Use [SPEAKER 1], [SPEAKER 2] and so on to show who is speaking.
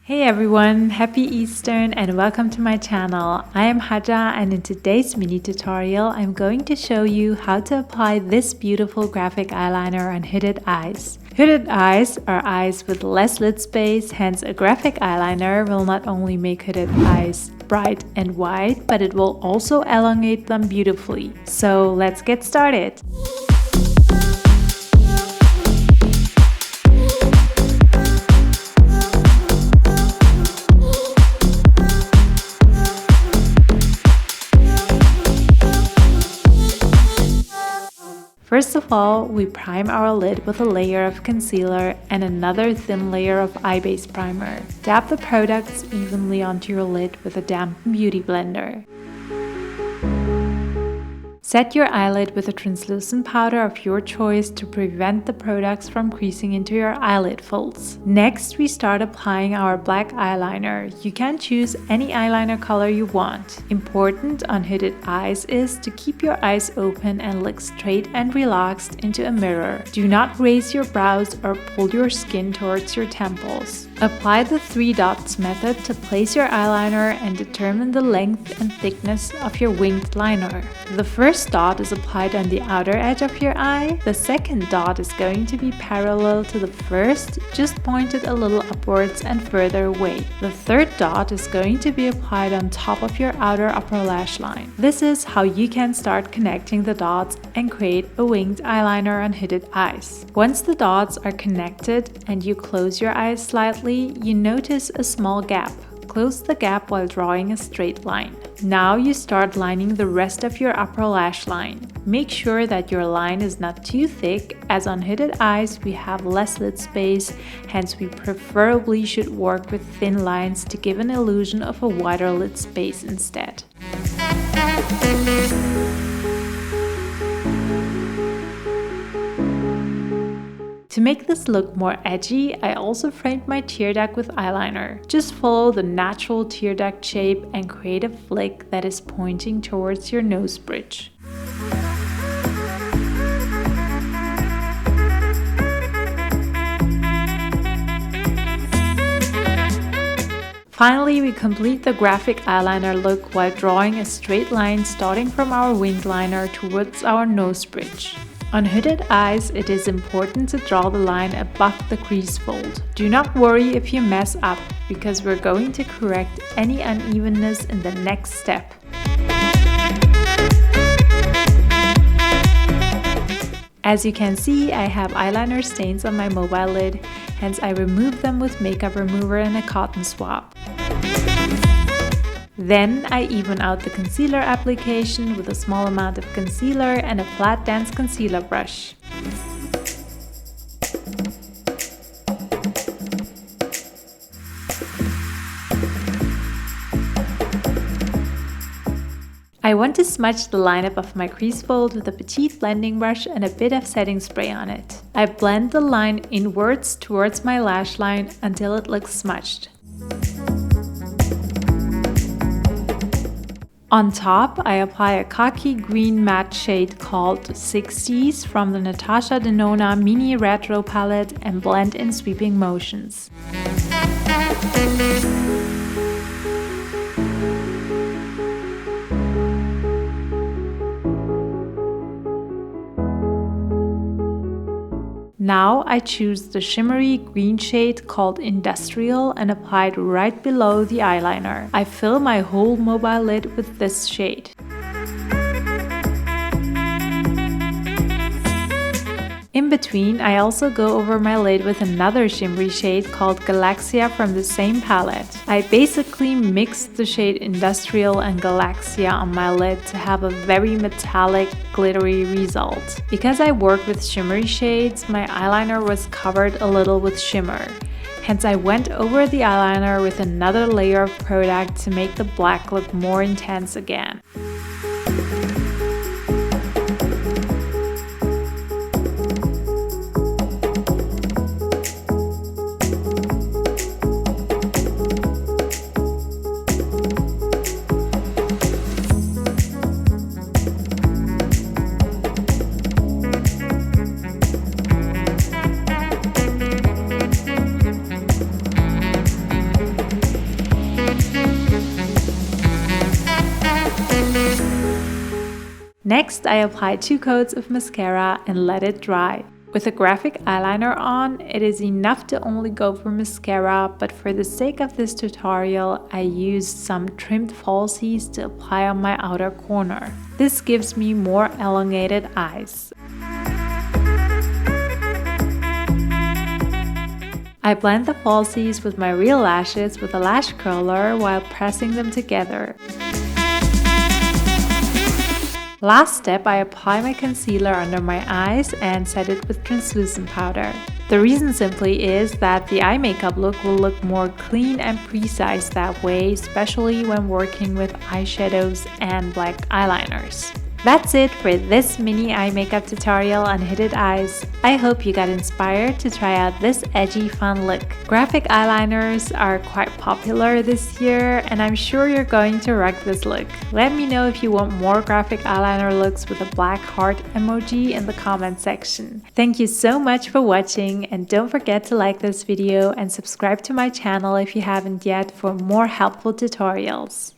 [SPEAKER 1] Hey everyone, happy Eastern and welcome to my channel. I am Haja and in today's mini tutorial I'm going to show you how to apply this beautiful graphic eyeliner on hooded eyes. Hooded eyes are eyes with less lid space, hence a graphic eyeliner will not only make hooded eyes bright and wide, but it will also elongate them beautifully. So let's get started. First of all, we prime our lid with a layer of concealer and another thin layer of eye base primer. Dab the products evenly onto your lid with a damp beauty blender. Set your eyelid with a translucent powder of your choice to prevent the products from creasing into your eyelid folds. Next, we start applying our black eyeliner. You can choose any eyeliner color you want. Important on hooded eyes is to keep your eyes open and look straight and relaxed into a mirror. Do not raise your brows or pull your skin towards your temples. Apply the 3 dots method to place your eyeliner and determine the length and thickness of your winged liner. The first dot is applied on the outer edge of your eye. The second dot is going to be parallel to the first, just pointed a little upwards and further away. The third dot is going to be applied on top of your outer upper lash line. This is how you can start connecting the dots and create a winged eyeliner on hooded eyes. Once the dots are connected and you close your eyes slightly, you notice a small gap. Close the gap while drawing a straight line. Now you start lining the rest of your upper lash line. Make sure that your line is not too thick, as on hooded eyes we have less lid space, hence we preferably should work with thin lines to give an illusion of a wider lid space instead. To make this look more edgy, I also framed my tear duct with eyeliner. Just follow the natural tear duct shape and create a flick that is pointing towards your nose bridge. Finally, we complete the graphic eyeliner look while drawing a straight line starting from our winged liner towards our nose bridge. On hooded eyes, it is important to draw the line above the crease fold. Do not worry if you mess up, because we're going to correct any unevenness in the next step. As you can see, I have eyeliner stains on my mobile lid, hence I remove them with makeup remover and a cotton swab. Then I even out the concealer application with a small amount of concealer and a flat dense concealer brush. I want to smudge the lineup of my crease fold with a petite blending brush and a bit of setting spray on it. I blend the line inwards towards my lash line until it looks smudged. On top, I apply a khaki green matte shade called 60s from the Natasha Denona Mini Retro palette and blend in sweeping motions. Now I choose the shimmery green shade called Industrial and apply it right below the eyeliner. I fill my whole mobile lid with this shade. In between, I also go over my lid with another shimmery shade called Galaxia from the same palette. I basically mixed the shade Industrial and Galaxia on my lid to have a very metallic, glittery result. Because I work with shimmery shades, my eyeliner was covered a little with shimmer. Hence I went over the eyeliner with another layer of product to make the black look more intense again. Next, I apply 2 coats of mascara and let it dry. With a graphic eyeliner on, it is enough to only go for mascara, but for the sake of this tutorial, I used some trimmed falsies to apply on my outer corner. This gives me more elongated eyes. I blend the falsies with my real lashes with a lash curler while pressing them together. Last step, I apply my concealer under my eyes and set it with translucent powder. The reason simply is that the eye makeup look will look more clean and precise that way, especially when working with eyeshadows and black eyeliners. That's it for this mini eye makeup tutorial on hooded eyes. I hope you got inspired to try out this edgy fun look. Graphic eyeliners are quite popular this year and I'm sure you're going to rock this look. Let me know if you want more graphic eyeliner looks with a black heart emoji in the comment section. Thank you so much for watching and don't forget to like this video and subscribe to my channel if you haven't yet for more helpful tutorials.